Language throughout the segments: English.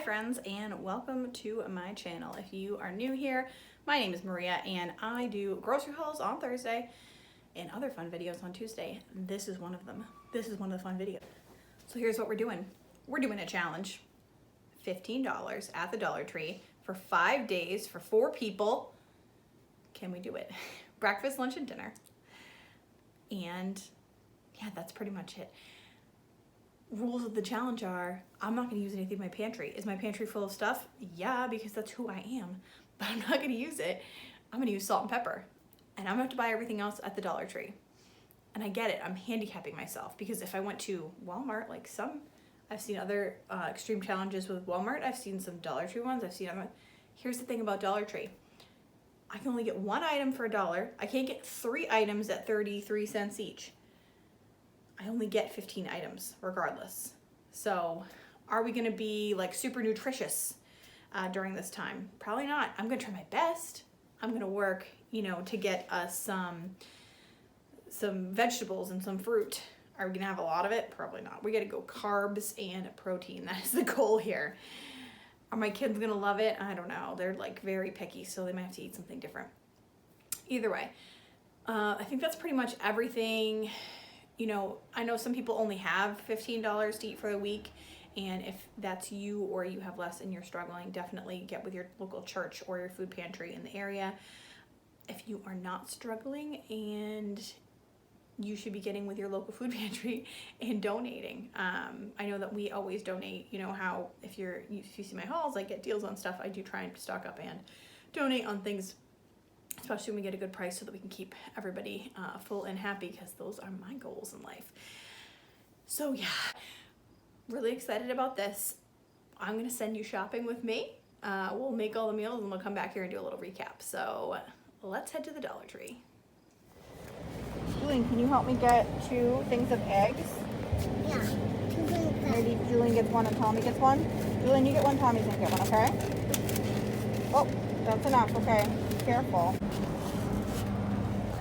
friends, and welcome to my channel. If you are new here, my name is Maria and I do grocery hauls on Thursday and other fun videos on Tuesday. This is one of them. This is one of the fun videos. So here's what we're doing. We're doing a challenge. $15 at the Dollar Tree for 5 days for 4 people. Can we do it? Breakfast, lunch, and dinner. And yeah, that's pretty much it. Rules of the challenge are, I'm not going to use anything in my pantry. Is my pantry full of stuff? Yeah, because that's who I am. But I'm not going to use it. I'm going to use salt and pepper. And I'm going to have to buy everything else at the Dollar Tree. And I get it. I'm handicapping myself. Because if I went to Walmart, like I've seen other extreme challenges with Walmart. I've seen some Dollar Tree ones. Here's the thing about Dollar Tree. I can only get 1 item for $1. I can't get 3 items at 33 cents each. I only get 15 items regardless. So are we going to be like super nutritious during this time? Probably not. I'm going to try my best. I'm going to work, to get us some vegetables and some fruit. Are we going to have a lot of it? Probably not. We got to go carbs and protein. That is the goal here. Are my kids going to love it? I don't know. They're like very picky, so they might have to eat something different. Either way, I think that's pretty much everything. I know some people only have $15 to eat for the week, and if that's you or you have less and you're struggling, definitely get with your local church or your food pantry in the area. If you are not struggling, and you should be getting with your local food pantry and donating. I know that we always donate. You know how if you see my hauls, I get deals on stuff. I do try and stock up and donate on things, especially when we get a good price, so that we can keep everybody full and happy, because those are my goals in life. So yeah, really excited about this. I'm gonna send you shopping with me. We'll make all the meals and we'll come back here and do a little recap. So let's head to the Dollar Tree. Julian, can you help me get 2 things of eggs? Yeah, 2 things of eggs. Maybe Julian gets 1 and Tommy gets 1. Julian, you get 1, Tommy's gonna get 1, okay? Oh, that's enough, okay. Careful.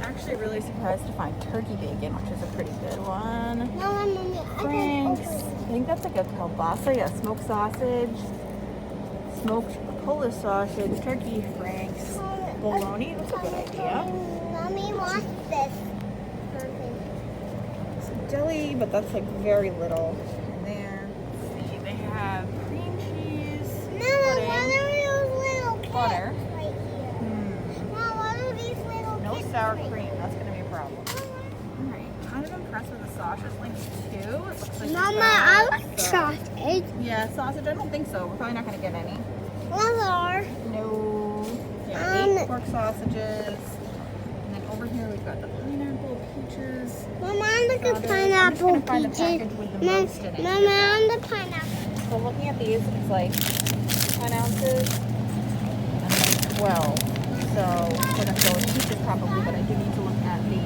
Actually really surprised to find turkey bacon, which is a pretty good one. No, Mommy, Franks. I think that's like a kielbasa, yeah, smoked sausage, smoked Polish sausage, turkey franks, bologna. That's a good idea. Mommy wants this. It's a deli, but that's like very little in there. Let's see, they have cream cheese, No, pudding, what are those little kids butter. right here? Mom, what are these little No kids sour right cream. That's going to be a problem. Alright, kind of impressed with the sausage links too. It looks like Mama, it's I like sausage. Yeah, sausage. I don't think so. We're probably not going to get any. Mother. No. Yeah, 8 pork sausages. And then over here we've got the pineapple peaches. Mama, I look at I'm pineapple just gonna find the peaches. package with the most in it. Mama, on the pineapple. So looking at these, it's like 10 ounces and then 12. So we're going to go with peaches probably, but I do need to look at the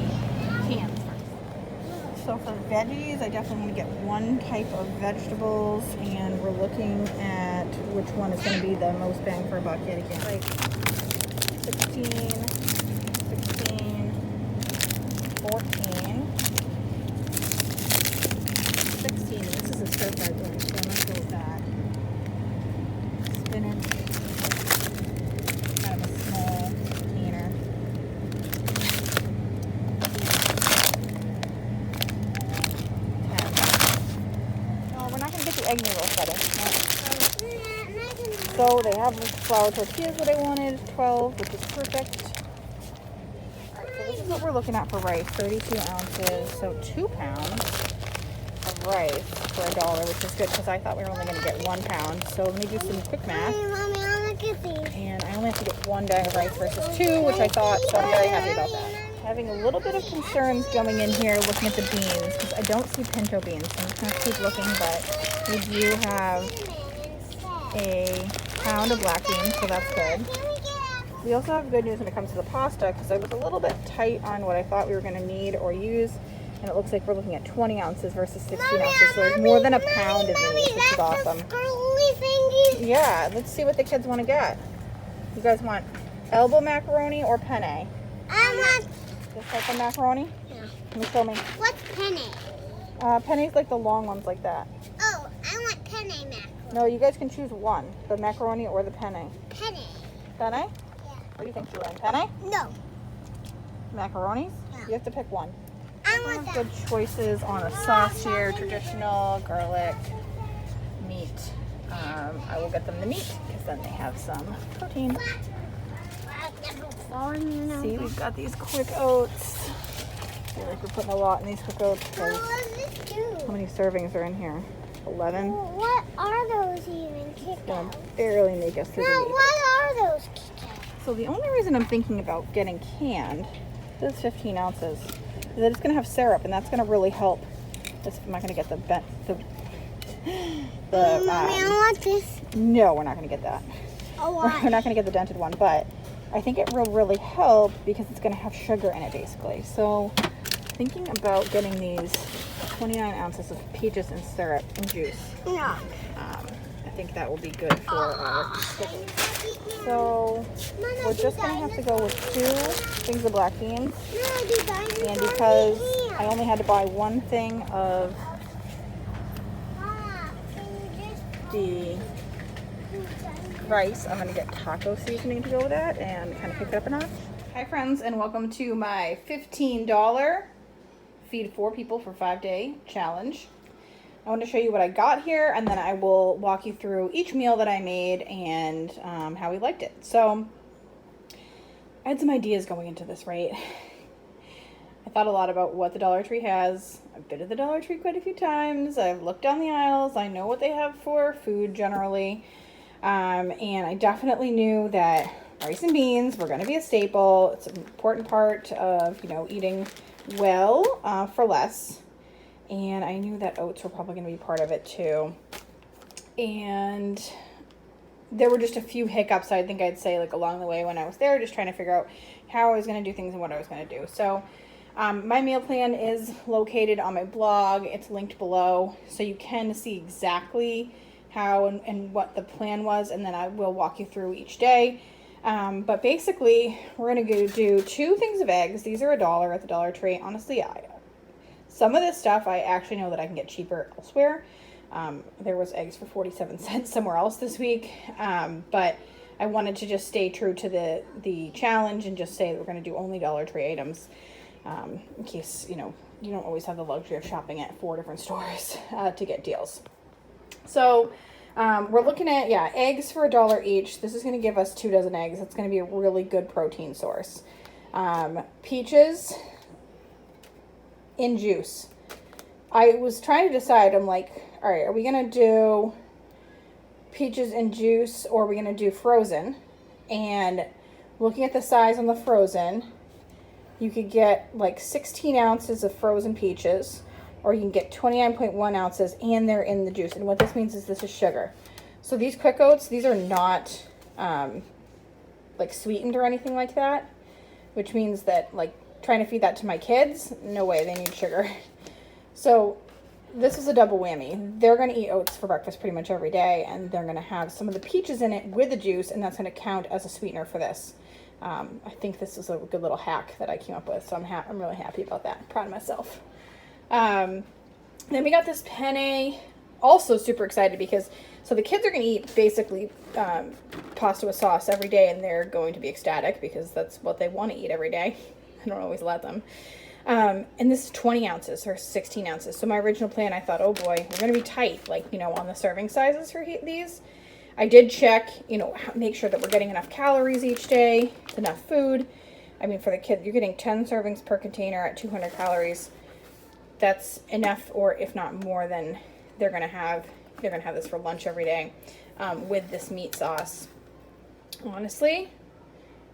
cans first. So for veggies, I definitely want to get 1 type of vegetables, and we're looking at which one is going to be the most bang for a buck yet again. Like 16, 14, 16. This is a stir-fried one, so I'm going to go with that. Spinach, kind of a small container. 10. No, we're not going to get the egg noodles, buddy. No. So they have flour tortillas that I wanted, 12, which is perfect. Alright, so this is what we're looking at for rice, 32 ounces, so 2 pounds of rice for $1, which is good because I thought we were only going to get 1 pound. So let me do some quick math. Mommy, I look at these. And I only have to get 1 bag of rice versus 2, which I thought, so I'm very happy about that. Having a little bit of concerns going in here looking at the beans, because I don't see pinto beans, so I'm just going to keep looking, but we do have a pound of black beans, so that's good. We also have good news when it comes to the pasta, because I was a little bit tight on what I thought we were going to need or use, and it looks like we're looking at 20 ounces versus 16 ounces, so there's more than a pound of these, which is awesome. Yeah, let's see what the kids want to get. You guys want elbow macaroni or penne? I want... This type of macaroni? Yeah. Can you show me? What's penne? Penny's like the long ones like that. Oh, I want penne macaroni. No, you guys can choose one. The macaroni or the penne. Penny. Penne? Yeah. What do you think, Julian? Penne? No. Macaronis? Yeah. You have to pick one. I want that. Good choices on a sauce here. Traditional, garlic, meat. I will get them the meat because then they have some protein. See, we've got these quick oats. I feel like we're putting a lot in these quick oats because What does this do? how many servings are in here? 11. What are those even? Gonna Kit barely make us through the No, week. what are those Kit So the only reason I'm thinking about getting canned, this is 15 ounces, is that it's going to have syrup, and that's going to really help. I'm not going to get the Mommy, I want this. no, we're not going to get that. Oh, We're why? not going to get the dented one, but I think it will really help because it's going to have sugar in it, basically. So thinking about getting these 29 ounces of peaches and syrup and juice. No. I think that will be good for our schedule. So we're just going to have to go with 2 things of black beans. And because I only had to buy one thing of the rice, I'm going to get taco seasoning to go with that and kind of pick it up a notch. Hi friends, and welcome to my $15 feed 4 people for 5-day challenge. I want to show you what I got here, and then I will walk you through each meal that I made and how we liked it. So I had some ideas going into this, right? I thought a lot about what the Dollar Tree has. I've been to the Dollar Tree quite a few times. I've looked down the aisles. I know what they have for food generally. And I definitely knew that rice and beans were going to be a staple. It's an important part of, eating well for less. And I knew that oats were probably going to be part of it too. And there were just a few hiccups, I think I'd say, like along the way when I was there, just trying to figure out how I was going to do things and what I was going to do. So my meal plan is located on my blog. It's linked below, so you can see exactly how and what the plan was, and then I will walk you through each day. But basically, we're going to do 2 things of eggs. These are $1 at the Dollar Tree. Honestly, some of this stuff I actually know that I can get cheaper elsewhere. There was eggs for 47 cents somewhere else this week, but I wanted to just stay true to the challenge and just say that we're going to do only Dollar Tree items, in case, you don't always have the luxury of shopping at 4 different stores to get deals. So we're looking at, eggs for $1 each. This is going to give us 2 dozen eggs. It's going to be a really good protein source. Peaches in juice. I was trying to decide, I'm like, all right, are we going to do peaches in juice or are we going to do frozen? And looking at the size on the frozen, you could get like 16 ounces of frozen peaches, or you can get 29.1 ounces and they're in the juice. And what this means is this is sugar. So these quick oats, these are not like sweetened or anything like that, which means that like trying to feed that to my kids, no way, they need sugar. So this is a double whammy. They're going to eat oats for breakfast pretty much every day, and they're going to have some of the peaches in it with the juice, and that's going to count as a sweetener for this. I think this is a good little hack that I came up with, so I'm really happy about that. I'm proud of myself. Then we got this penne. Also super excited because, so the kids are going to eat basically pasta with sauce every day, and they're going to be ecstatic because that's what they want to eat every day. I don't always let them. And this is 20 ounces or 16 ounces. So my original plan, I thought, oh boy, we're going to be tight, like, on the serving sizes for these. I did check, make sure that we're getting enough calories each day, enough food. I mean, for the kids, you're getting 10 servings per container at 200 calories. That's enough, or if not more, than they're going to have this for lunch every day with this meat sauce. Honestly,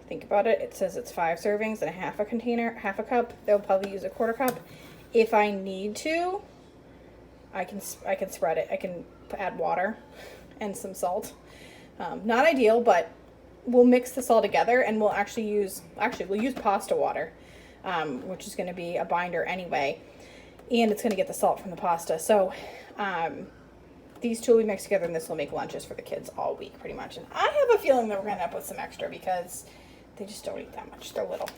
think about it. It says it's 5 servings and half a cup. They'll probably use a 1/4 cup. If I need to, I can spread it. I can add water and some salt. Not ideal, but we'll mix this all together, and we'll we'll use pasta water, which is going to be a binder anyway, and it's going to get the salt from the pasta. So these two will be mixed together, and this will make lunches for the kids all week pretty much. And I have a feeling that we're going to end up with some extra because they just don't eat that much. They're little.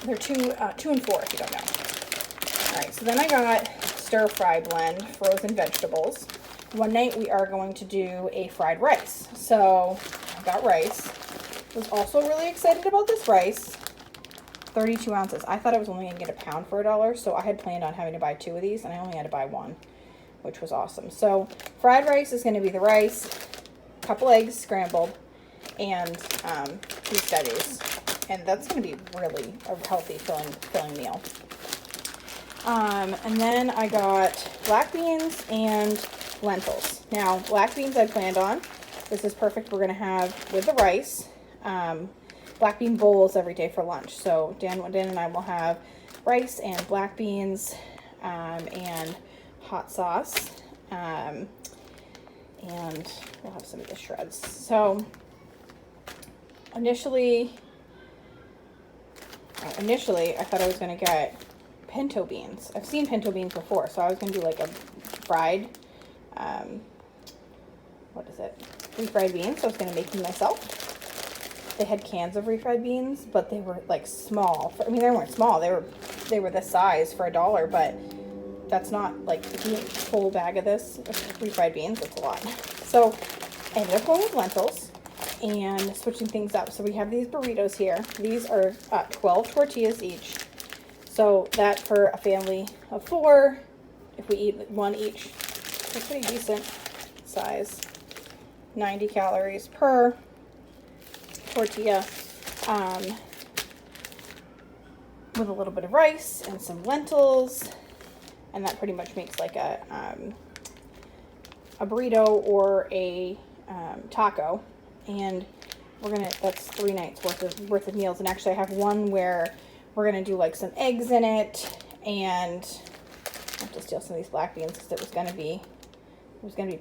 They're 2 and 4 if you don't know. All right, so then I got stir fry blend frozen vegetables. one night we are going to do a fried rice. So I got rice. Was also really excited about this rice. 32 ounces. I thought I was only going to get a pound for $1, so I had planned on having to buy 2 of these, and I only had to buy 1, which was awesome. So fried rice is going to be the rice, a couple eggs scrambled, and beef veggies. And that's going to be really a healthy, filling meal. And then I got black beans and lentils. Now, black beans I planned on. This is perfect. We're going to have with the rice. Black bean bowls every day for lunch. So Dan and I will have rice and black beans and hot sauce. And we'll have some of the shreds. So initially I thought I was going to get pinto beans. I've seen pinto beans before, so I was going to do like a fried, refried beans. So I was going to make them myself. They had cans of refried beans, but they were like small. I mean, they weren't small. They were this size for $1, but that's not like, if you eat a full bag of this refried beans, that's a lot. So I ended up going with lentils and switching things up. So we have these burritos here. These are 12 tortillas each. So that for a family of 4, if we eat 1 each, it's a pretty decent size. 90 calories per tortilla, with a little bit of rice and some lentils, and that pretty much makes like a burrito or a taco. And that's 3 nights worth of meals. And actually I have one where we're gonna do like some eggs in it, and I have to steal some of these black beans because it was gonna be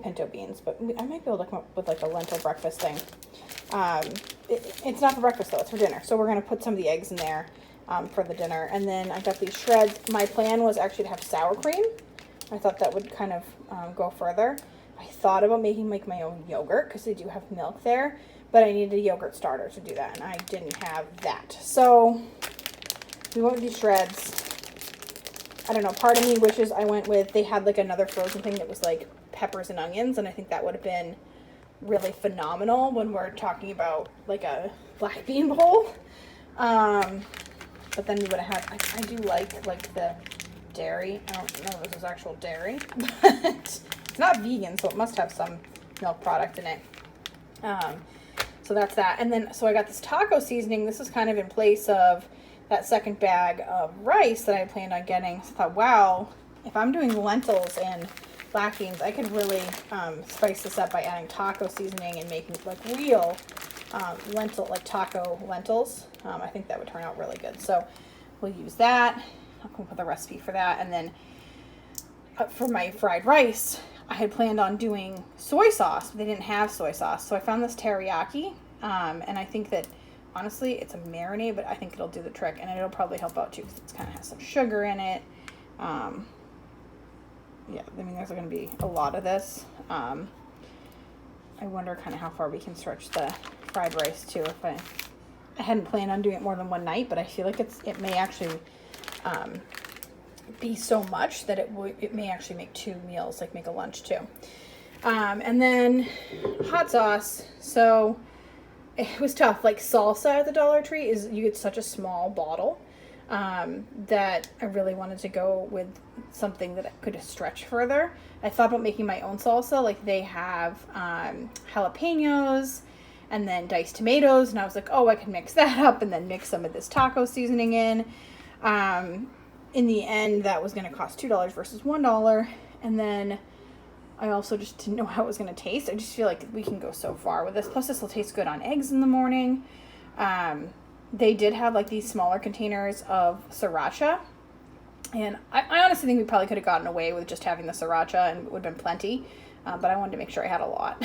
pinto beans, but I might be able to come up with like a lentil breakfast thing. It's not for breakfast though, it's for dinner. So we're going to put some of the eggs in there for the dinner. And then I got these shreds. My plan was actually to have sour cream. I thought that would kind of go further. I thought about making like my own yogurt because they do have milk there, but I needed a yogurt starter to do that, and I didn't have that. So we went with these shreds. I don't know, part of me wishes I went with, they had like another frozen thing that was like peppers and onions, and I think that would have been really phenomenal when we're talking about like a black bean bowl. But then we would have had, I do like the dairy. I don't know if this is actual dairy, but it's not vegan, so it must have some milk product in it. So that's that. And then, so I got this taco seasoning. This is kind of in place of that second bag of rice that I planned on getting. So I thought, wow, if I'm doing lentils and black beans, I could really spice this up by adding taco seasoning and making like real taco lentils. I think that would turn out really good. So we'll use that. I'll come up with a recipe for that. And then for my fried rice, I had planned on doing soy sauce, but they didn't have soy sauce. So I found this teriyaki, and I think that honestly it's a marinade, but I think it'll do the trick, and it'll probably help out too because it kind of has some sugar in it. Yeah, I mean, there's going to be a lot of this. I wonder kind of how far we can stretch the fried rice too. If I hadn't planned on doing it more than one night, but I feel like it may actually be so much that it may actually make 2 meals, like make a lunch too. And then hot sauce. So it was tough. Like salsa at the Dollar Tree you get such a small bottle. That I really wanted to go with something that I could stretch further. I thought about making my own salsa. Like they have jalapenos and then diced tomatoes, and I was like, oh, I can mix that up and then mix some of this taco seasoning in. In the end, that was going to cost $2 versus $1, and then I also just didn't know how it was going to taste. I just feel like we can go so far with this. Plus, this will taste good on eggs in the morning. They did have like these smaller containers of Sriracha, and I honestly think we probably could have gotten away with just having the Sriracha and it would have been plenty, but I wanted to make sure I had a lot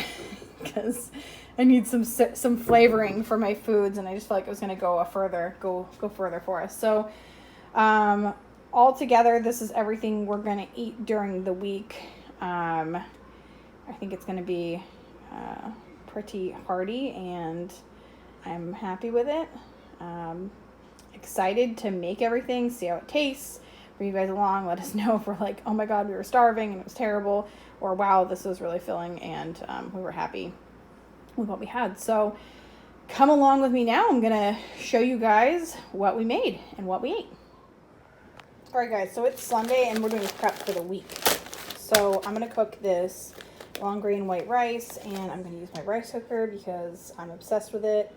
because I need some flavoring for my foods, and I just felt like it was going to go further for us. So all together, this is everything we're going to eat during the week. I think it's going to be pretty hearty, and I'm happy with it. Excited to make everything, see how it tastes. bring you guys along. Let us know if we're like, oh my God, we were starving and it was terrible, or wow, this was really filling and we were happy with what we had. So come along with me now. I'm gonna show you guys what we made and what we ate. All right, guys, so it's Sunday and we're doing prep for the week. So I'm gonna cook this long grain white rice, and I'm gonna use my rice cooker because I'm obsessed with it.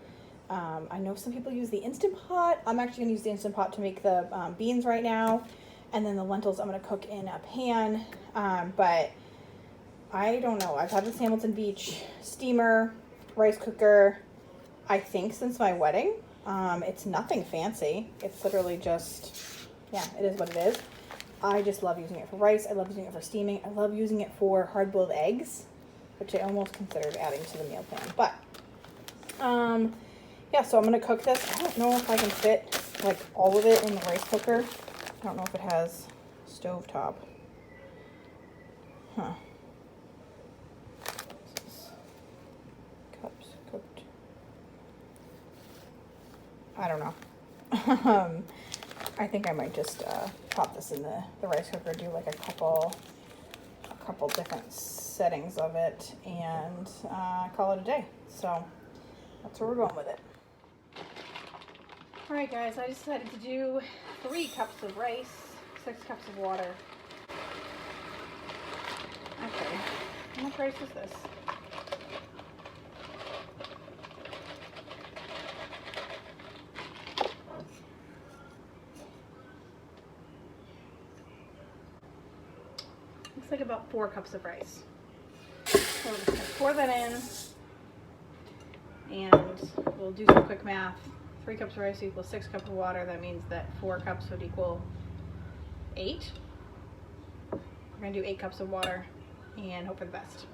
I know some people use the Instant Pot. I'm actually gonna use the Instant Pot to make the beans right now, and then the lentils I'm gonna cook in a pan. But I don't know. I've had this Hamilton Beach steamer rice cooker, I think, since my wedding. It's nothing fancy. It's literally just, yeah, it is what it is. I just love using it for rice. I love using it for steaming. I love using it for hard-boiled eggs, which I almost considered adding to the meal plan. But, yeah, so I'm going to cook this. I don't know if I can fit, like, all of it in the rice cooker. I don't know if it has stovetop. Huh. Cups cooked. I don't know. I think I might just pop this in the rice cooker, do like a couple different settings of it, and call it a day. So that's where we're going with it. All right, guys, I decided to do 3 cups of rice, 6 cups of water. Okay, how much rice is this? Looks like about 4 cups of rice. So we're just gonna pour that in, and we'll do some quick math. 3 cups of rice equals 6 cups of water. That means that 4 cups would equal 8. We're gonna do 8 cups of water and hope for the best.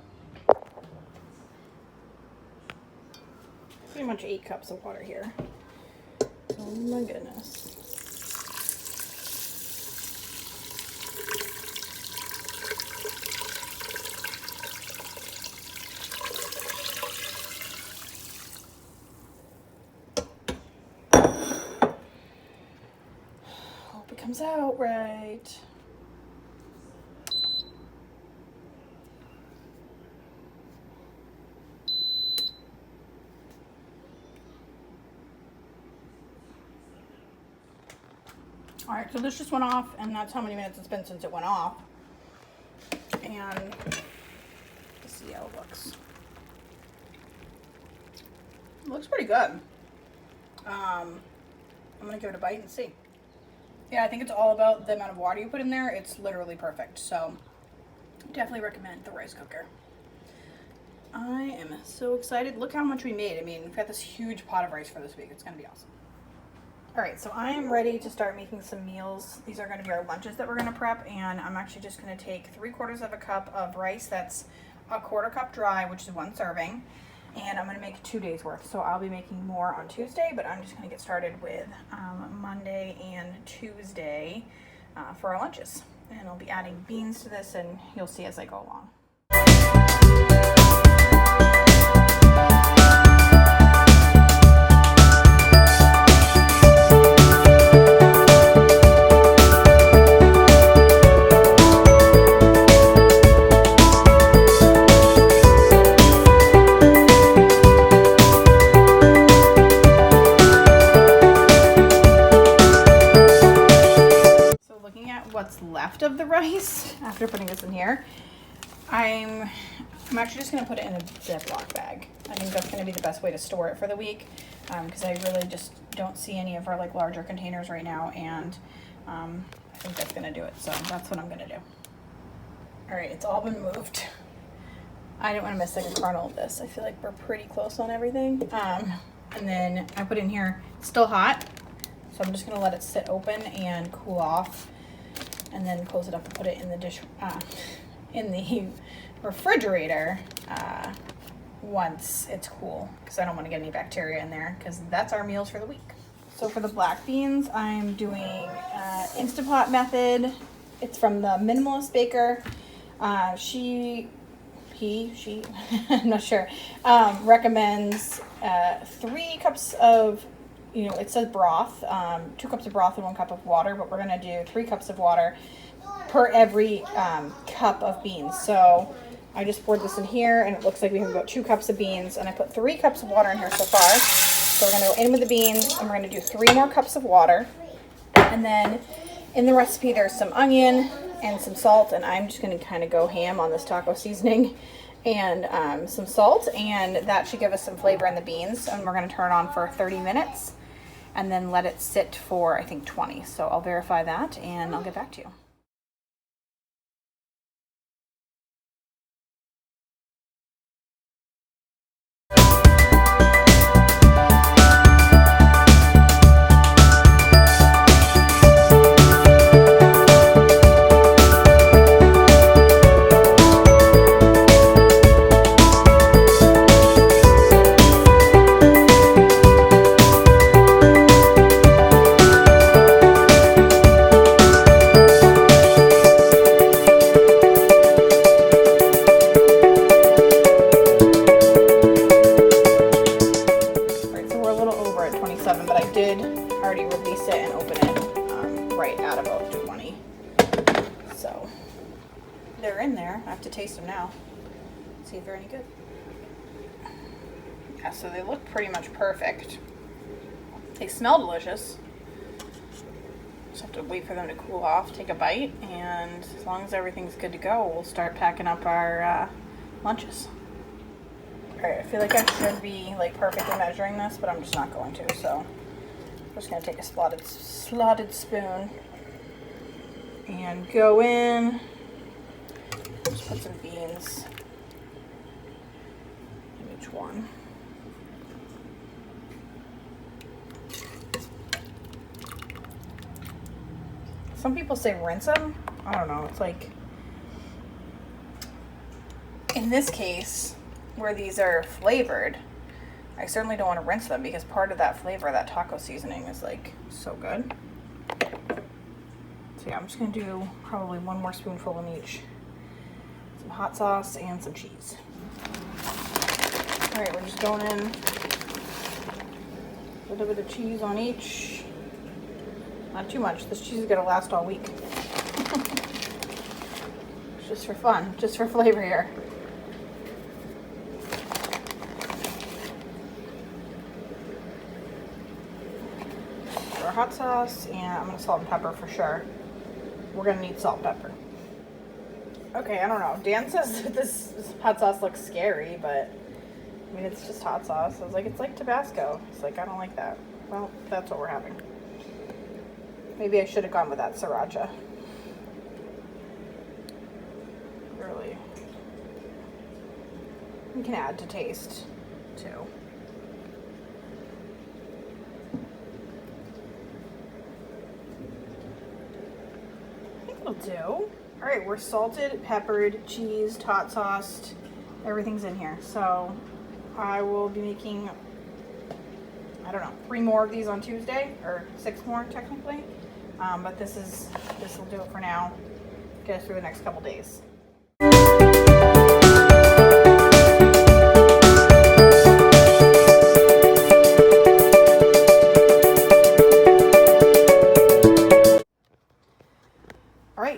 Pretty much 8 cups of water here. Oh my goodness. Hope it comes out right. All right, so this just went off, and that's how many minutes it's been since it went off. And let's see how it looks. It looks pretty good. I'm gonna give it a bite and see. Yeah, I think it's all about the amount of water you put in there. It's literally perfect. So definitely recommend the rice cooker. I am so excited. Look how much we made. I mean, we've got this huge pot of rice for this week. It's gonna be awesome. All right, so I am ready to start making some meals. These are gonna be our lunches that we're gonna prep, and I'm actually just gonna take 3/4 of a cup of rice. That's a 1/4 cup dry, which is 1 serving. And I'm gonna make 2 days worth. So I'll be making more on Tuesday, but I'm just gonna get started with Monday and Tuesday for our lunches. And I'll be adding beans to this, and you'll see as I go along. What's left of the rice after putting this in here, I'm actually just going to put it in a Ziploc bag. I think that's going to be the best way to store it for the week, because I really just don't see any of our like larger containers right now, and I think that's going to do it. So that's what I'm going to do. All right, it's all been moved. I didn't want to miss like a kernel of this. I feel like we're pretty close on everything. And then I put in here, it's still hot, so I'm just going to let it sit open and cool off, and then close it up and put it in the in the refrigerator once it's cool, because I don't want to get any bacteria in there, because that's our meals for the week. So for the black beans, I'm doing Instant Pot method. It's from the Minimalist Baker. She, I'm not sure, recommends 3 cups of you know, it says broth, 2 cups of broth and 1 cup of water, but we're gonna do 3 cups of water per every cup of beans. So I just poured this in here, and it looks like we have about 2 cups of beans, and I put 3 cups of water in here so far. So we're gonna go in with the beans, and we're gonna do 3 more cups of water. And then in the recipe, there's some onion and some salt, and I'm just gonna kind of go ham on this taco seasoning and some salt, and that should give us some flavor in the beans. And we're gonna turn it on for 30 minutes and then let it sit for, I think, 20. So I'll verify that and I'll get back to you. They're in there. I have to taste them now. See if they're any good. Yeah, so they look pretty much perfect. They smell delicious. Just have to wait for them to cool off, take a bite, and as long as everything's good to go, we'll start packing up our lunches. Alright, I feel like I should be like perfectly measuring this, but I'm just not going to, so I'm just gonna take a slotted spoon and go in. Just put some beans in each one. Some people say rinse them. I don't know. It's like, in this case, where these are flavored, I certainly don't want to rinse them because part of that flavor, that taco seasoning, is like so good. So yeah, I'm just gonna do probably 1 more spoonful in each. Some hot sauce and some cheese. All right, we're just going in a little bit of cheese on each. Not too much. This cheese is gonna last all week. Just for fun, just for flavor here. Our hot sauce, and I'm gonna salt and pepper for sure. We're gonna need salt and pepper. Okay, I don't know. Dan says that this hot sauce looks scary, but I mean, it's just hot sauce. I was like, it's like Tabasco. It's like, I don't like that. Well, that's what we're having. Maybe I should have gone with that Sriracha. Really. You can add to taste, too. I think it'll do. All right, we're salted, peppered, cheesed, hot sauced. Everything's in here. So I will be making, I don't know, 3 more of these on Tuesday, or 6 more technically. But this will do it for now. Get us through the next couple days.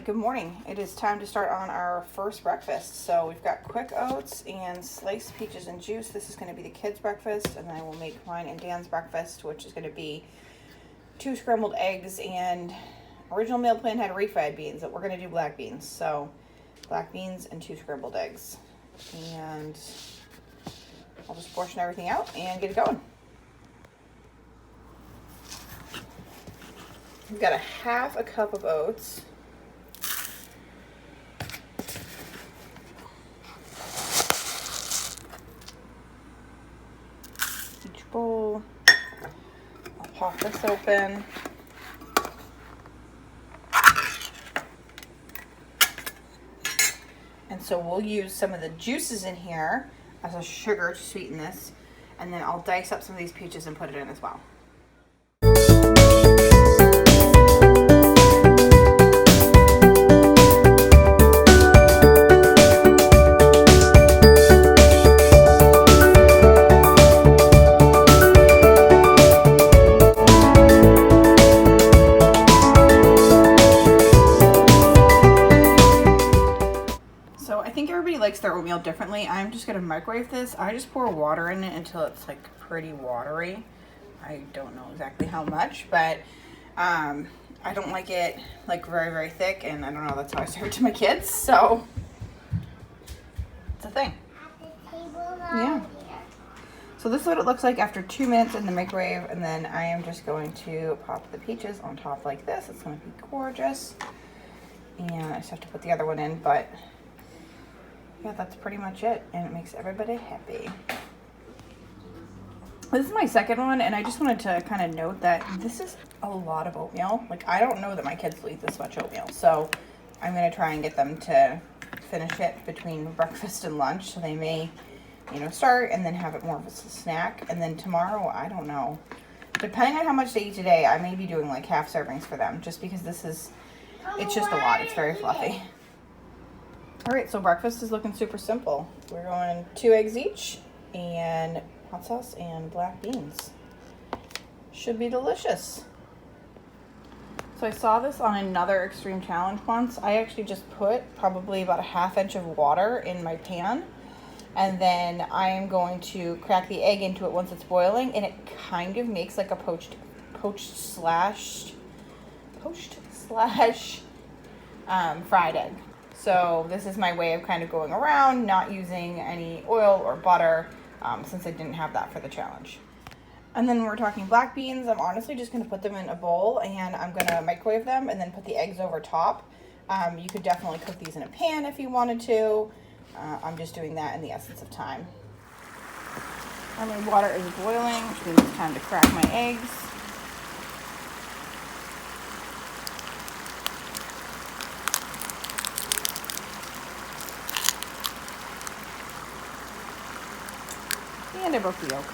Good morning. It is time to start on our first breakfast. So we've got quick oats and sliced peaches and juice. This is going to be the kids' breakfast, and then I will make mine and Dan's breakfast, which is going to be 2 scrambled eggs, and original meal plan had refried beans, but we're going to do black beans. So black beans and 2 scrambled eggs. And I'll just portion everything out and get it going. We've got a 1/2 cup of oats. Bowl. I'll pop this open. And so we'll use some of the juices in here as a sugar to sweeten this, and then I'll dice up some of these peaches and put it in as well. Normally, I'm just gonna microwave this. I just pour water in it until it's like pretty watery. I don't know exactly how much, but I don't like it like very, very thick, and I don't know, that's how I serve it to my kids, so it's a thing. Yeah. So this is what it looks like after 2 minutes in the microwave, and then I am just going to pop the peaches on top like this. It's going to be gorgeous. And I just have to put the other one in, but yeah, that's pretty much it, and it makes everybody happy. This is my second one, and I just wanted to kind of note that this is a lot of oatmeal. Like, I don't know that my kids will eat this much oatmeal, so I'm going to try and get them to finish it between breakfast and lunch, so they may, you know, start and then have it more of a snack. And then tomorrow, I don't know. Depending on how much they eat today, I may be doing like half servings for them, just because this is, it's just a lot. It's very fluffy. All right, so breakfast is looking super simple. We're going 2 eggs each and hot sauce and black beans. Should be delicious. So I saw this on another extreme challenge once. I actually just put probably about a ½ inch of water in my pan, and then I am going to crack the egg into it once it's boiling, and it kind of makes like a poached slash fried egg. So this is my way of kind of going around, not using any oil or butter, since I didn't have that for the challenge. And then we're talking black beans. I'm honestly just going to put them in a bowl, and I'm going to microwave them and then put the eggs over top. You could definitely cook these in a pan if you wanted to. I'm just doing that in the essence of time. And my water is boiling, which means it's time to crack my eggs. And I broke the yolk.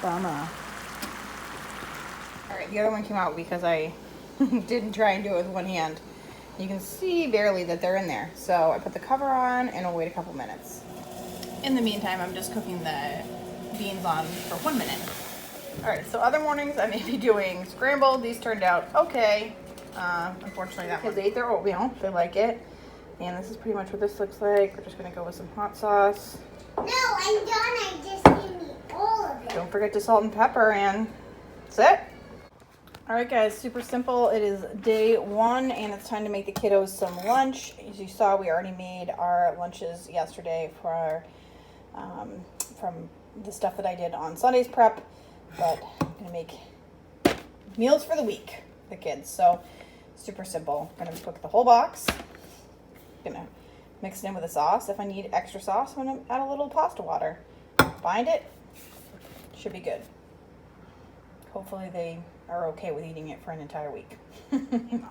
Bummer. Alright, the other one came out because I didn't try and do it with one hand. You can see barely that they're in there. So I put the cover on and I'll wait a couple minutes. In the meantime, I'm just cooking the beans on for 1 minute. Alright, so other mornings I may be doing scrambled. These turned out okay. Unfortunately, that kids ate their oatmeal. They like it. And this is pretty much what this looks like. We're just going to go with some hot sauce. No, I'm done. I just need all of it. Don't forget to salt and pepper, and that's it. All right, guys, super simple. It is day 1, and it's time to make the kiddos some lunch. As you saw, we already made our lunches yesterday for from the stuff that I did on Sunday's prep, but I'm gonna make meals for the week for the kids. So super simple. I'm gonna cook the whole box. Gonna mix it in with a sauce. If I need extra sauce, I'm gonna add a little pasta water. Bind it. Should be good. Hopefully they are okay with eating it for an entire week.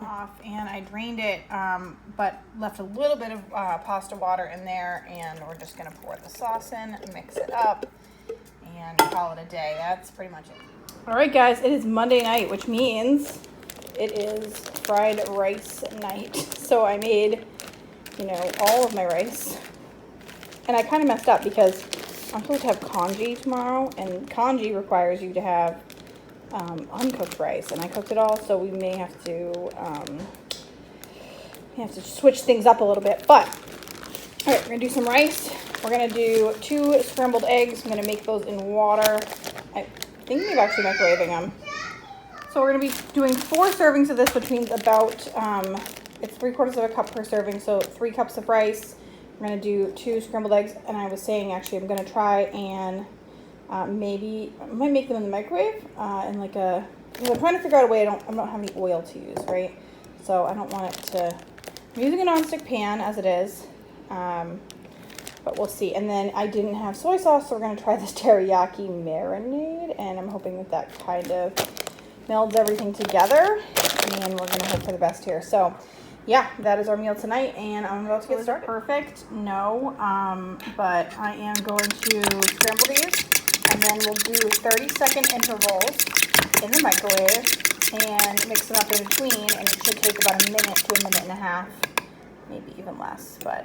Off, and I drained it, but left a little bit of pasta water in there, and we're just gonna pour the sauce in, mix it up, and call it a day. That's pretty much it. All right, guys, it is Monday night, which means it is fried rice night. So I made, you know, all of my rice, and I kind of messed up because I'm supposed to have congee tomorrow, and congee requires you to have uncooked rice, and I cooked it all, so we may have to switch things up a little bit. But all right, we're gonna do some rice. We're gonna do 2 scrambled eggs. I'm gonna make those in water. I'm thinking of actually microwaving them. So we're gonna be doing 4 servings of this, which means about it's 3/4 cup per serving, so 3 cups of rice. We're gonna do 2 scrambled eggs, and I was saying actually I'm gonna try and maybe I might make them in the microwave in like a, because I'm trying to figure out a way I don't have any oil to use, right? So I don't want it to, I'm using a nonstick pan as it is, but we'll see. And then I didn't have soy sauce, so we're gonna try this teriyaki marinade, and I'm hoping that that kind of melds everything together, and we're gonna hope for the best here. So yeah, that is our meal tonight, and I'm about to get started. Perfect? No, but I am going to scramble these, and then we'll do 30-second intervals in the microwave and mix them up in between, and it should take about a minute to a minute and a half, maybe even less, but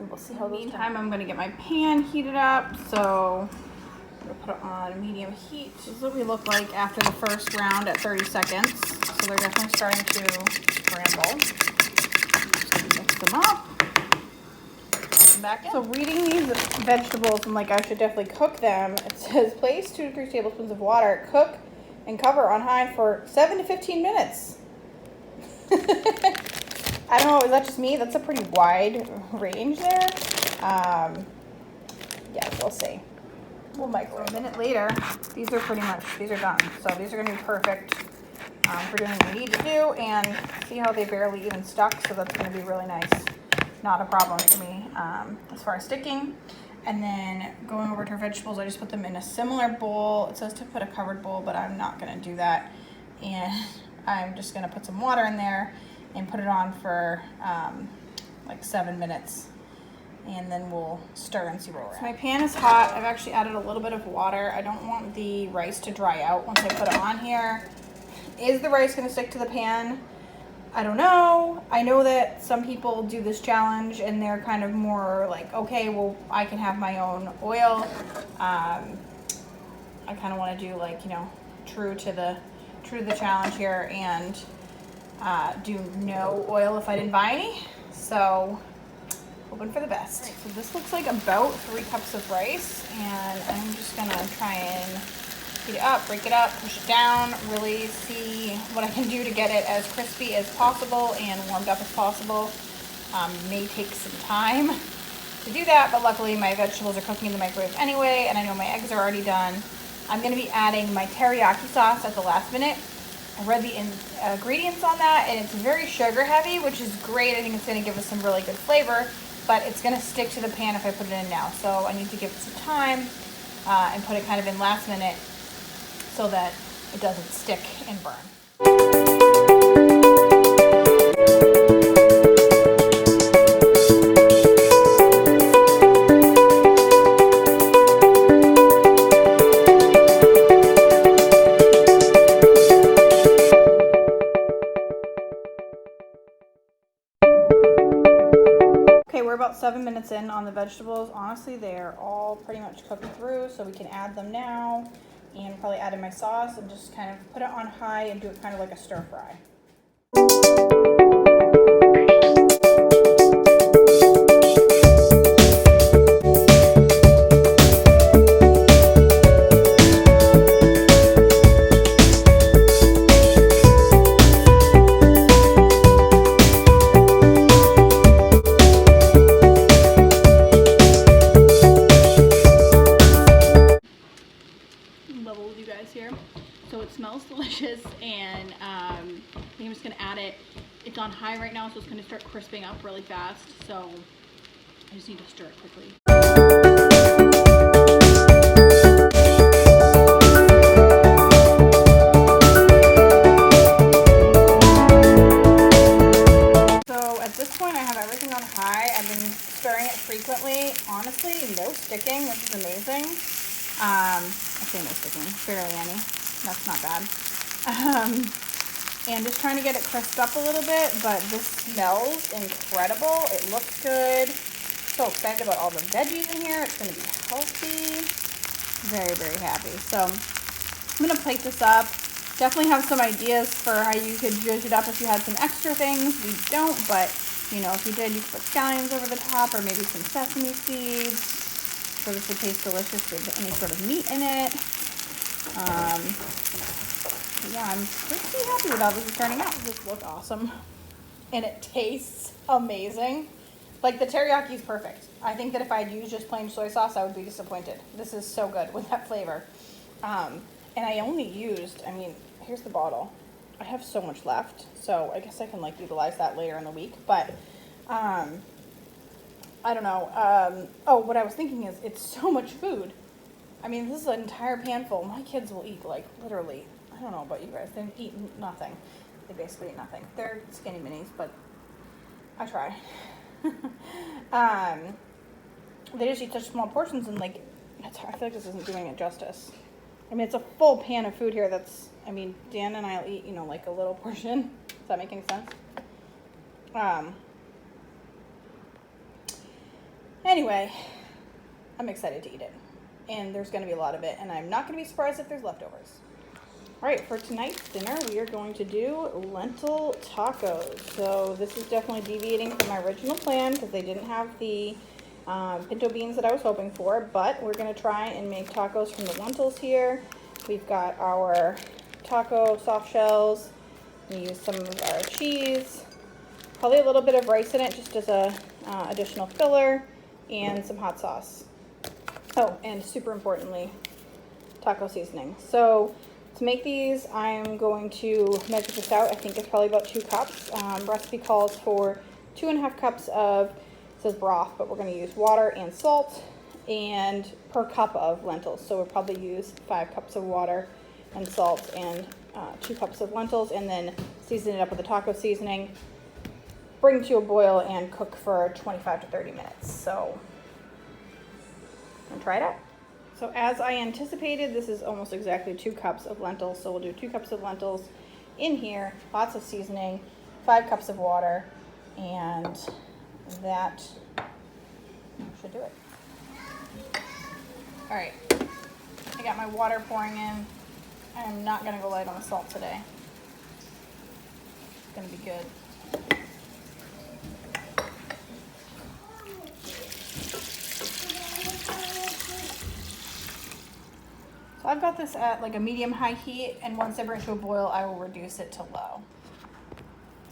we'll see how those go. Meantime, I'm going to get my pan heated up, so I'm going to put it on medium heat. This is what we look like after the first round at 30 seconds, so they're definitely starting to scramble. Mix them up. them back in. So reading these vegetables, I'm like, I should definitely cook them. It says place 2 to 3 tablespoons of water, cook and cover on high for 7 to 15 minutes. I don't know, is that just me? That's a pretty wide range there. Yeah, we'll see. We'll microwave. A minute later, these are done. So these are gonna be perfect for doing what we need to do, and see how they barely even stuck, so that's gonna be really nice. Not a problem for me as far as sticking. And then going over to our vegetables, I just put them in a similar bowl. It says to put a covered bowl, but I'm not gonna do that. And I'm just gonna put some water in there and put it on for like 7 minutes. And then we'll stir and see where we're at. So my pan is hot. I've actually added a little bit of water. I don't want the rice to dry out once I put it on here. Is the rice gonna stick to the pan? I don't know. I know that some people do this challenge and they're kind of more like, okay, well, I can have my own oil. I kind of want to do like, you know, true to the challenge here and do no oil if I didn't buy any. So hoping for the best. Right, so this looks like about 3 cups of rice, and I'm just gonna try and heat it up, break it up, push it down, really see what I can do to get it as crispy as possible and warmed up as possible. May take some time to do that, but luckily my vegetables are cooking in the microwave anyway, and I know my eggs are already done. I'm gonna be adding my teriyaki sauce at the last minute. I read the ingredients on that, and it's very sugar heavy, which is great. I think it's gonna give us some really good flavor, but it's gonna stick to the pan if I put it in now. So I need to give it some time and put it kind of in last minute so that it doesn't stick and burn. Okay, we're about 7 minutes in on the vegetables. Honestly, they're all pretty much cooked through, so we can add them now. And probably add in my sauce and just kind of put it on high and do it kind of like a stir fry. Level with you guys here. So it smells delicious, and I think I'm just gonna add it. It's on high right now, so it's gonna start crisping up really fast. So I just need to stir it quickly. So at this point, I have everything on high. I've been stirring it frequently. Honestly, no sticking, which is amazing. I say no sticking, barely any. That's not bad. And just trying to get it crisped up a little bit, but this smells incredible. It looks good. So excited about all the veggies in here. It's going to be healthy. Very, very happy. So I'm going to plate this up. Definitely have some ideas for how you could zhuzh it up if you had some extra things. We don't, but you know, if you did, you could put scallions over the top, or maybe some sesame seeds. So this would taste delicious with any sort of meat in it. Yeah, I'm pretty happy with how this is turning out. This looks awesome. And it tastes amazing. Like, the teriyaki is perfect. I think that if I had used just plain soy sauce, I would be disappointed. This is so good with that flavor. And I only used, I mean, here's the bottle. I have so much left, so I guess I can like utilize that later in the week. But I don't know. Oh, what I was thinking is, it's so much food. I mean, this is an entire pan full. My kids will eat, like, literally, I don't know about you guys, they eat nothing. They basically eat nothing. They're skinny minis, but I try. They just eat such small portions, and like, I feel like this isn't doing it justice. I mean, it's a full pan of food here. That's, I mean, Dan and I'll eat, you know, like a little portion. Does that make any sense? Anyway, I'm excited to eat it. And there's going to be a lot of it, and I'm not going to be surprised if there's leftovers. All right, for tonight's dinner, we are going to do lentil tacos. So this is definitely deviating from my original plan because they didn't have the pinto beans that I was hoping for, but we're gonna try and make tacos from the lentils here. We've got our taco soft shells. We use some of our cheese, probably a little bit of rice in it just as a additional filler, and some hot sauce. Oh, and super importantly, taco seasoning. So to make these, I'm going to measure this out. I think it's probably about 2 cups. Recipe calls for 2.5 cups of, it says broth, but we're going to use water and salt, and per cup of lentils. So we'll probably use 5 cups of water and salt and 2 cups of lentils, and then season it up with the taco seasoning. Bring to a boil and cook for 25 to 30 minutes. So I'm gonna try it out. So as I anticipated, this is almost exactly 2 cups of lentils. So we'll do 2 cups of lentils in here, lots of seasoning, 5 cups of water, and that should do it. All right, I got my water pouring in. I'm not gonna go light on the salt today. It's gonna be good. So I've got this at like a medium-high heat, and once I bring it to a boil, I will reduce it to low.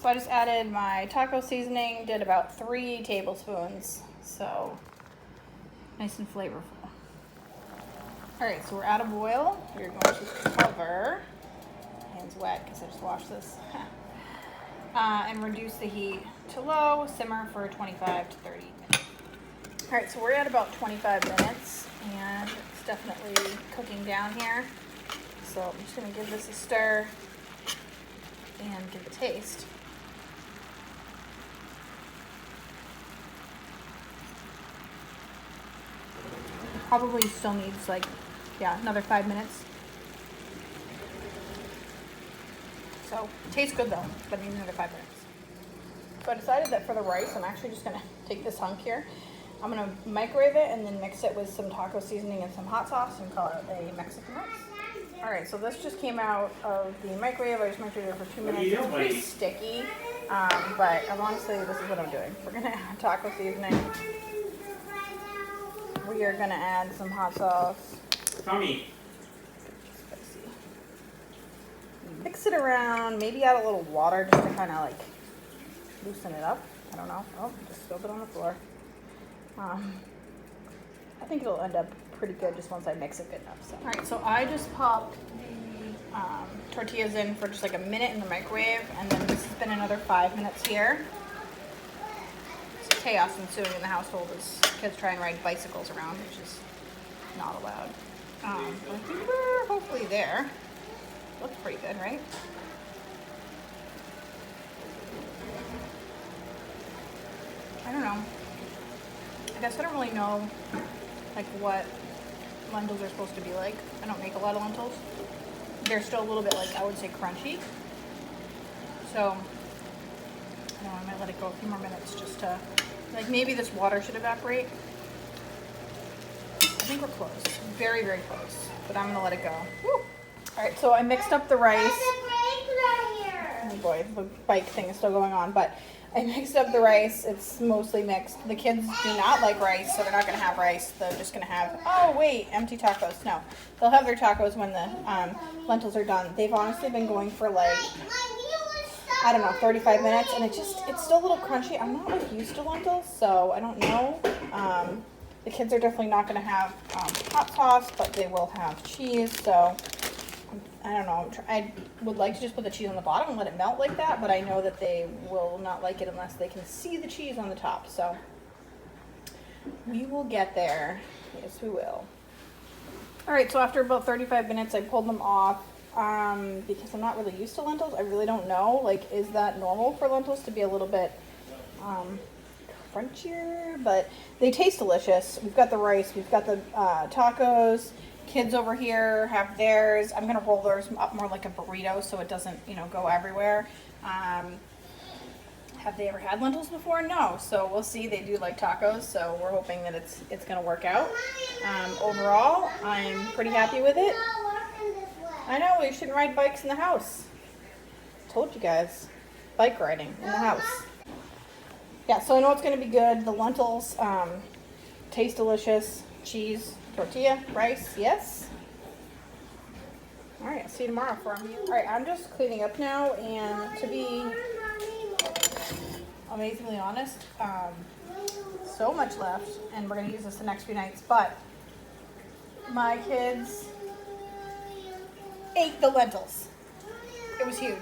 So I just added my taco seasoning, did about 3 tablespoons, so nice and flavorful. All right, so we're at a boil. We're going to cover, hands wet because I just washed this, and reduce the heat to low, simmer for 25 to 30 minutes. All right, so we're at about 25 minutes, and it's definitely cooking down here. So I'm just gonna give this a stir and give it a taste. Probably still needs like, yeah, another 5 minutes. So tastes good though, but needs another 5 minutes. So I decided that for the rice, I'm actually just gonna take this hunk here. I'm gonna microwave it and then mix it with some taco seasoning and some hot sauce and call it a Mexican rice. All right, so this just came out of the microwave. I just microwaved it for 2 minutes. It's pretty sticky, but honestly, this is what I'm doing. We're gonna add taco seasoning. We are gonna add some hot sauce. Tommy. Spicy. Mix it around, maybe add a little water just to kind of like loosen it up. I don't know. Oh, just spilled it on the floor. I think it'll end up pretty good just once I mix it good enough. So. All right, so I just popped the tortillas in for just like a minute in the microwave, and then this has been another 5 minutes here. It's chaos ensuing in the household as kids try and ride bicycles around, which is not allowed. But I think we're hopefully there. Looks pretty good, right? I don't know. I guess I don't really know like what lentils are supposed to be like. I don't make a lot of lentils. They're still a little bit like, I would say, crunchy. So I don't know, I might let it go a few more minutes just to, like, maybe this water should evaporate. I think we're close. Very, very close. But I'm gonna let it go. Woo! Alright, so I mixed up the rice. Oh boy, the bike thing is still going on, but I mixed up the rice. It's mostly mixed. The kids do not like rice, so they're not going to have rice. They're just going to have, oh wait, empty tacos. No, they'll have their tacos when the lentils are done. They've honestly been going for like, I don't know, 35 minutes, and it's still a little crunchy. I'm not like used to lentils, so I don't know. The kids are definitely not going to have hot sauce, but they will have cheese, so I don't know. I would like to just put the cheese on the bottom and let it melt like that, but I know that they will not like it unless they can see the cheese on the top. So we will get there. Yes, we will. All right, so after about 35 minutes, I pulled them off because I'm not really used to lentils. I really don't know. Like, is that normal for lentils to be a little bit crunchier? But they taste delicious. We've got the rice. We've got the tacos. Kids over here have theirs. I'm gonna roll theirs up more like a burrito so it doesn't, go everywhere. Have they ever had lentils before? No. So we'll see. They do like tacos, so we're hoping that it's gonna work out. Overall, I'm pretty happy with it. I know, we shouldn't ride bikes in the house. Told you guys. Bike riding in the house. Yeah, so I know it's gonna be good. The lentils, Tastes delicious. Cheese, tortilla, rice, yes. All right, I'll see you tomorrow for me. All right, I'm just cleaning up now, and to be amazingly honest, so much left, and we're gonna use this the next few nights, but my kids ate the lentils. It was huge.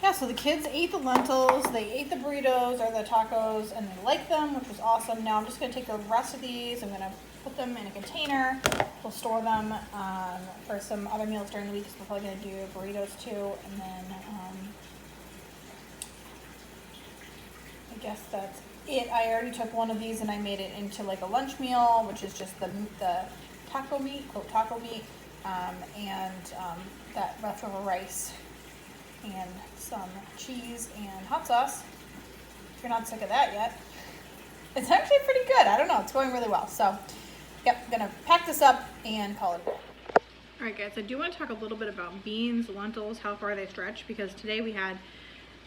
Yeah, so the kids ate the lentils, they ate the burritos or the tacos, and they liked them, which was awesome. Now I'm just gonna take the rest of these, I'm gonna put them in a container. We'll store them for some other meals during the week, because we're probably gonna do burritos too, and then I guess that's it. I already took one of these and I made it into like a lunch meal, which is just the taco meat, taco meat, and that leftover rice and some cheese and hot sauce. If you're not sick of that yet, it's actually pretty good. I don't know, it's going really well. So, yep, I'm gonna pack this up and call it a day. All right, guys, I do want to talk a little bit about beans, lentils, how far they stretch, because today we had,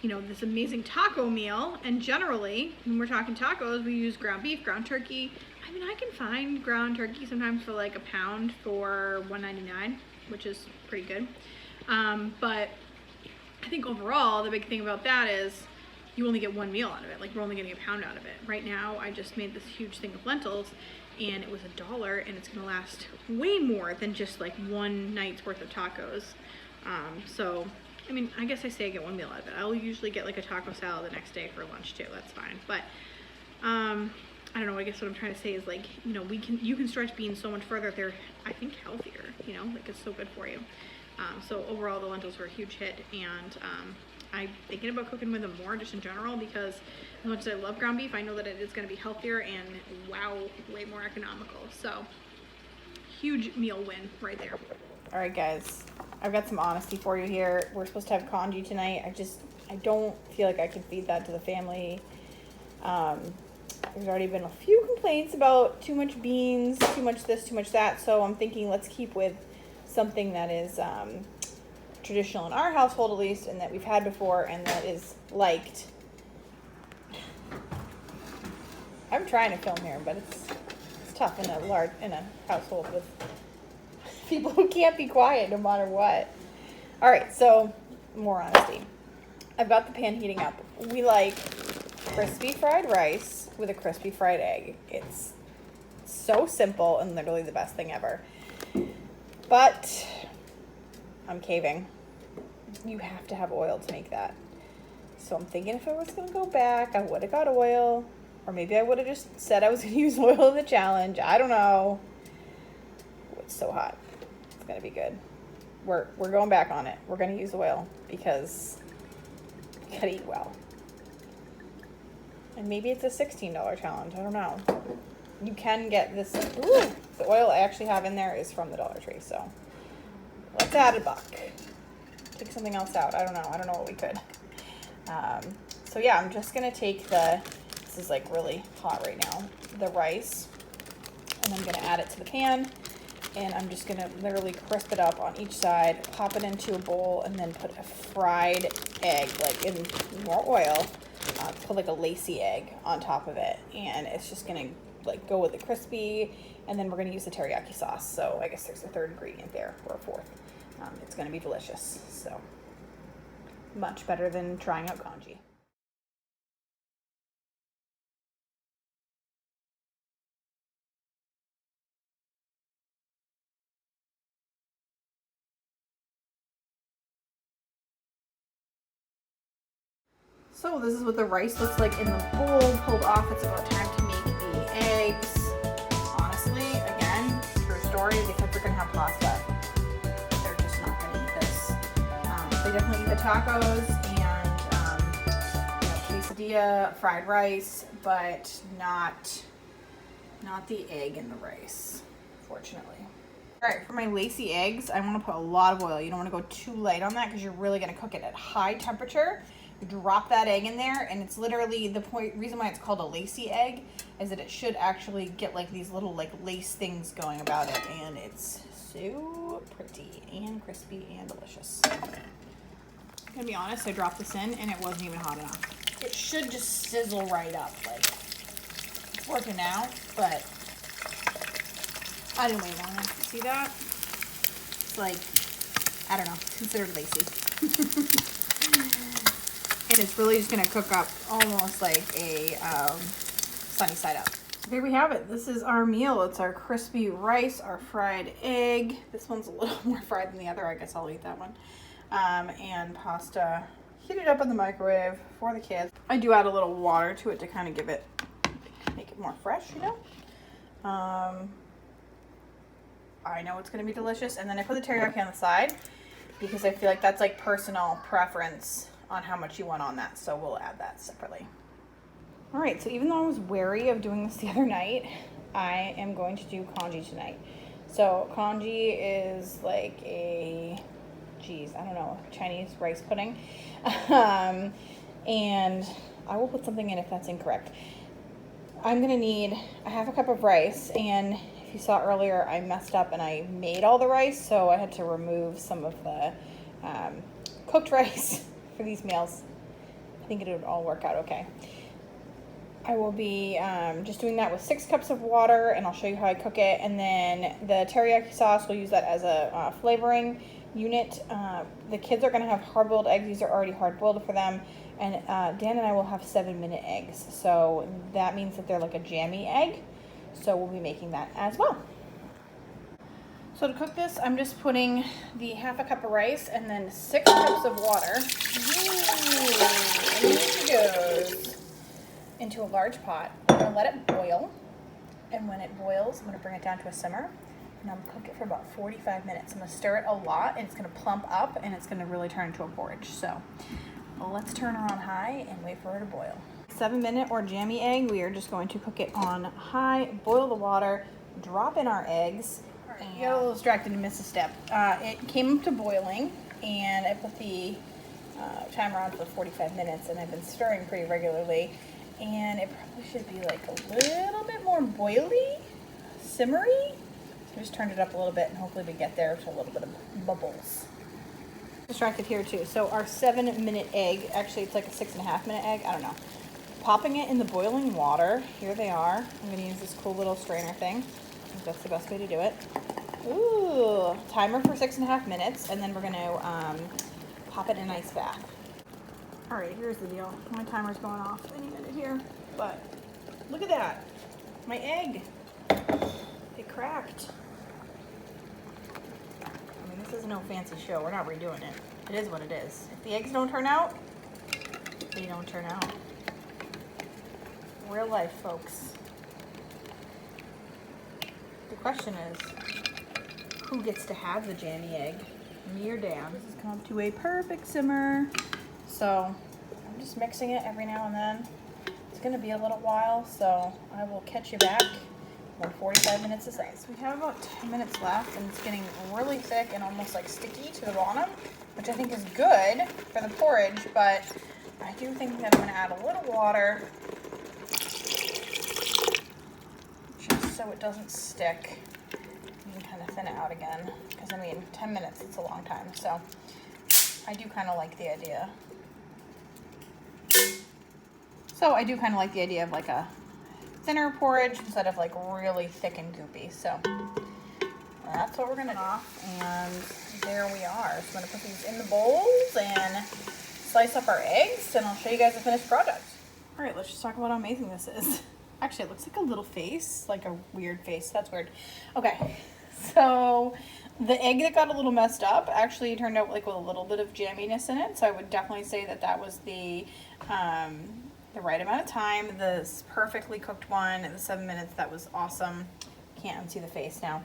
you know, this amazing taco meal, and generally, when we're talking tacos, we use ground beef, ground turkey. I mean, I can find ground turkey sometimes for like £1 for $1.99, which is pretty good. But I think overall, the big thing about that is you only get one meal out of it. Like, we're only getting £1 out of it. Right now, I just made this huge thing of lentils, and it was $1, and it's gonna last way more than just like one night's worth of tacos. So, I mean, I guess I say I get one meal out of it. I'll usually get like a taco salad the next day for lunch too. That's fine. But I don't know. I guess what I'm trying to say is, like, you know, you can stretch beans so much further. They're, I think, healthier. You know, like, it's so good for you. So overall, the lentils were a huge hit, and I'm thinking about cooking with them more just in general, because as much as I love ground beef, I know that it is going to be healthier and, wow, way more economical. So huge meal win right there. All right, guys, I've got some honesty for you here. We're supposed to have congee tonight. I don't feel like I can feed that to the family. There's already been a few complaints about too much beans, too much this, too much that. So I'm thinking let's keep with something that is traditional in our household, at least, and that we've had before, and that is liked. I'm trying to film here, but it's tough in a household with people who can't be quiet no matter what. All right, so more honesty. I've got the pan heating up. We like crispy fried rice with a crispy fried egg. It's so simple and literally the best thing ever. But I'm caving. You have to have oil to make that. So I'm thinking if I was going to go back, I would have got oil. Or maybe I would have just said I was going to use oil in the challenge. I don't know. Oh, it's so hot. It's going to be good. We're going back on it. We're going to use oil because you got to eat well. And maybe it's a $16 challenge. I don't know. You can get this. Ooh, the oil I actually have in there is from the Dollar Tree. So let's add $1. Take something else out. I don't know. I don't know what we could. So yeah, I'm just going to take this is like really hot right now, the rice, and I'm going to add it to the pan. And I'm just going to literally crisp it up on each side, pop it into a bowl, and then put a fried egg, like in more oil, put like a Lacy egg on top of it. And it's just going to like go with the crispy, and then we're going to use the teriyaki sauce. So I guess there's a third ingredient there, or a fourth. It's going to be delicious. So much better than trying out congee. So this is what the rice looks like in the bowl, pulled off. It's about time to make the eggs. Honestly, again, true story, because they're gonna have pasta. They're just not gonna eat this. They definitely eat the tacos and quesadilla, fried rice, but not the egg in the rice, fortunately. All right, for my Lacy eggs, I wanna put a lot of oil. You don't wanna go too light on that because you're really gonna cook it at high temperature. You drop that egg in there, and it's literally the reason why it's called a Lacy egg is that it should actually get like these little like lace things going about it, and it's so pretty and crispy and delicious. I'm gonna be honest, I dropped this in and it wasn't even hot enough. It should just sizzle right up. Like, it's working now, but I didn't wait long enough to see that. It's like, I don't know, considered lacy. And it's really just gonna cook up almost like a sunny side up. So here we have it. This is our meal. It's our crispy rice, our fried egg. This one's a little more fried than the other. I guess I'll eat that one. And pasta heated up in the microwave for the kids. I do add a little water to it to kind of give it, make it more fresh, you know? I know it's gonna be delicious. And then I put the teriyaki on the side because I feel like that's like personal preference on how much you want on that. So we'll add that separately. All right, so even though I was wary of doing this the other night, I am going to do congee tonight. So congee is like a, geez, I don't know, Chinese rice pudding. And I will put something in if that's incorrect. I'm gonna need a half a cup of rice, and if you saw earlier, I messed up and I made all the rice, so I had to remove some of the cooked rice for these meals. I think it would all work out okay. I will be just doing that with 6 cups of water, and I'll show you how I cook it. And then the teriyaki sauce, we'll use that as a flavoring unit. The kids are going to have hard-boiled eggs. These are already hard-boiled for them. And Dan and I will have 7-minute eggs. So that means that they're like a jammy egg. So we'll be making that as well. So to cook this, I'm just putting the half a cup of rice and then 6 cups of water. Ooh, and here she goes. Into a large pot. I'm going to let it boil, and when it boils, I'm going to bring it down to a simmer, and I'm going to cook it for about 45 minutes. I'm going to stir it a lot, and it's going to plump up, and it's going to really turn into a porridge. So let's turn her on high and wait for her to boil. 7-minute or jammy egg, we are just going to cook it on high, boil the water, drop in our eggs. Right, you got a little distracted and missed a step. It came up to boiling, and I put the timer on for 45 minutes, and I've been stirring pretty regularly. And it probably should be like a little bit more boily, simmery. So I just turned it up a little bit, and hopefully we get there to a little bit of bubbles. Distracted here too. So our 7-minute egg, actually it's like a 6.5-minute egg, I don't know. Popping it in the boiling water. Here they are. I'm gonna use this cool little strainer thing. I think that's the best way to do it. Ooh, timer for 6.5 minutes, and then we're gonna pop it in an ice bath. All right, here's the deal. My timer's going off any minute here, but look at that. My egg, it cracked. I mean, this is no fancy show. We're not redoing it. It is what it is. If the eggs don't turn out, they don't turn out. Real life, folks. The question is, who gets to have the jammy egg? Me or Dan? This has come to a perfect simmer. So I'm just mixing it every now and then. It's going to be a little while, so I will catch you back when 45 minutes is up. So we have about 10 minutes left, and it's getting really thick and almost like sticky to the bottom, which I think is good for the porridge, but I do think that I'm going to add a little water just so it doesn't stick. You can kind of thin it out again, because I mean 10 minutes, it's a long time, so I do kind of like the idea. So I do kind of like the idea of like a thinner porridge instead of like really thick and goopy. So that's what we're gonna do. And there we are. So I'm gonna put these in the bowls and slice up our eggs, and I'll show you guys the finished product. All right, let's just talk about how amazing this is. Actually, it looks like a little face, like a weird face. That's weird. Okay, so the egg that got a little messed up actually turned out like with a little bit of jamminess in it. So I would definitely say that that was the right amount of time. This perfectly cooked one at the 7 minutes, that was awesome. Can't unsee the face now.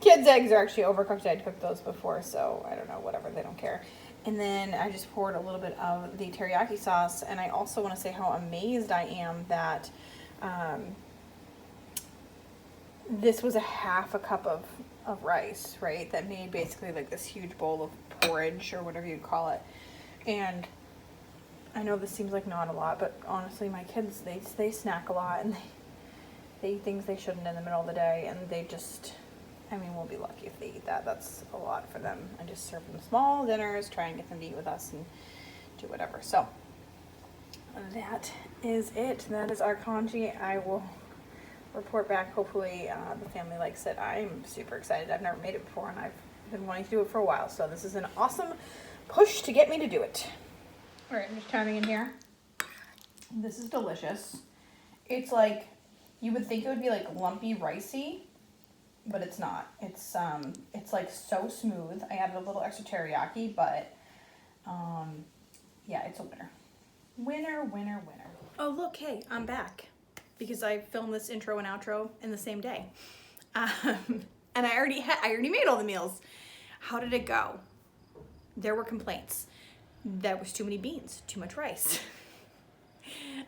Kids' eggs are actually overcooked. I'd cooked those before, so I don't know, whatever, they don't care. And then I just poured a little bit of the teriyaki sauce, and I also want to say how amazed I am that this was a half a cup of rice, right? That made basically like this huge bowl of porridge or whatever you call it. And I know this seems like not a lot, but honestly, my kids, they snack a lot, and they eat things they shouldn't in the middle of the day, and they just, I mean, we'll be lucky if they eat that. That's a lot for them. I just serve them small dinners, try and get them to eat with us and do whatever. So that is it. That is our congee. I will report back. Hopefully the family likes it. I'm super excited. I've never made it before, and I've been wanting to do it for a while. So this is an awesome push to get me to do it. All right, I'm just chiming in here. This is delicious. It's like, you would think it would be like lumpy ricey, but it's not. It's like so smooth. I added a little extra teriyaki, but yeah, it's a winner. Winner, winner, winner. Oh look, hey, I'm back because I filmed this intro and outro in the same day, and I already made all the meals. How did it go? There were complaints. There was too many beans, too much rice.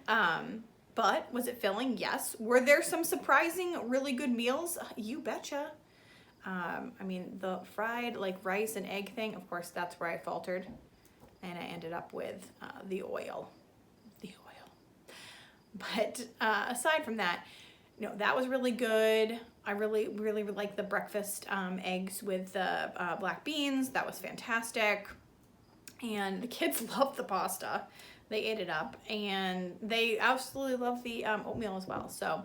But was it filling? Yes. Were there some surprising, really good meals? You betcha. I mean, the fried like rice and egg thing, of course, that's where I faltered. And I ended up with the oil. But aside from that, you know, that was really good. I really, really like the breakfast eggs with the black beans. That was fantastic. And the kids loved the pasta. They ate it up, and they absolutely love the oatmeal as well. So,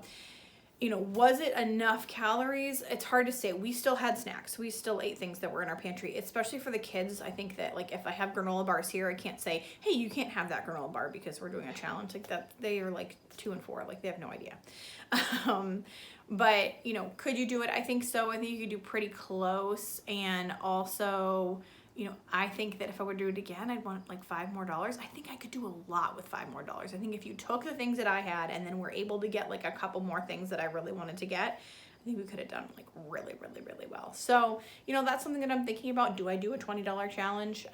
you know, was it enough calories? It's hard to say. We still had snacks. We still ate things that were in our pantry, especially for the kids. I think that, like, if I have granola bars here, I can't say, hey, you can't have that granola bar because we're doing a challenge. Like, that, they are like 2 and 4. Like, they have no idea. But, you know, could you do it? I think so. I think you could do pretty close. And also, you know, I think that if I would do it again, I'd want like $5 more. I think I could do a lot with $5 more. I think if you took the things that I had and then were able to get like a couple more things that I really wanted to get, I think we could have done like really, really, really well. So, you know, that's something that I'm thinking about. Do I do a $20 challenge?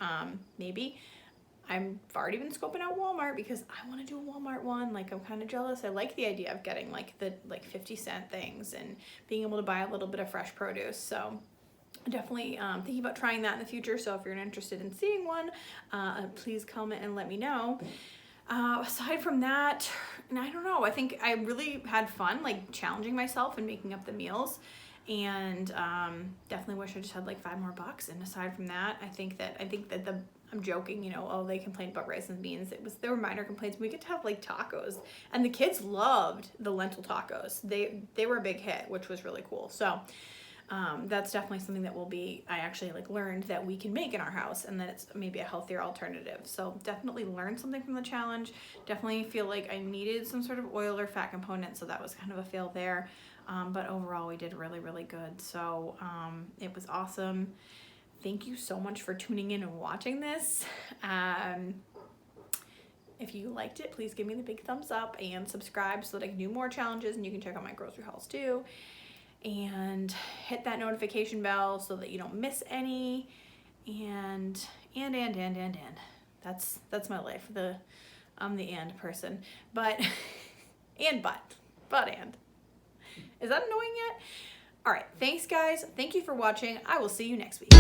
Maybe. I've already been scoping out Walmart because I want to do a Walmart one. Like, I'm kind of jealous. I like the idea of getting like the 50-cent things and being able to buy a little bit of fresh produce. So definitely thinking about trying that in the future. So if you're interested in seeing one, please comment and let me know. Aside from that, and I don't know, I think I really had fun like challenging myself and making up the meals, and definitely wish I just had like $5 more. And aside from that, I think that I'm joking, you know, oh, they complained about rice and beans. There were minor complaints. We get to have like tacos, and the kids loved the lentil tacos. They were a big hit, which was really cool. So that's definitely something that I actually like learned that we can make in our house, and that it's maybe a healthier alternative. So definitely learned something from the challenge. Definitely feel like I needed some sort of oil or fat component, so that was kind of a fail there. But overall we did really, really good. So it was awesome. Thank you so much for tuning in and watching this. If you liked it, please give me the big thumbs up and subscribe so that I can do more challenges, and you can check out my grocery hauls too. And hit that notification bell so that you don't miss any. And that's my life. I'm the and person. But and is that annoying yet? All right, thanks guys. Thank you for watching. I will see you next week.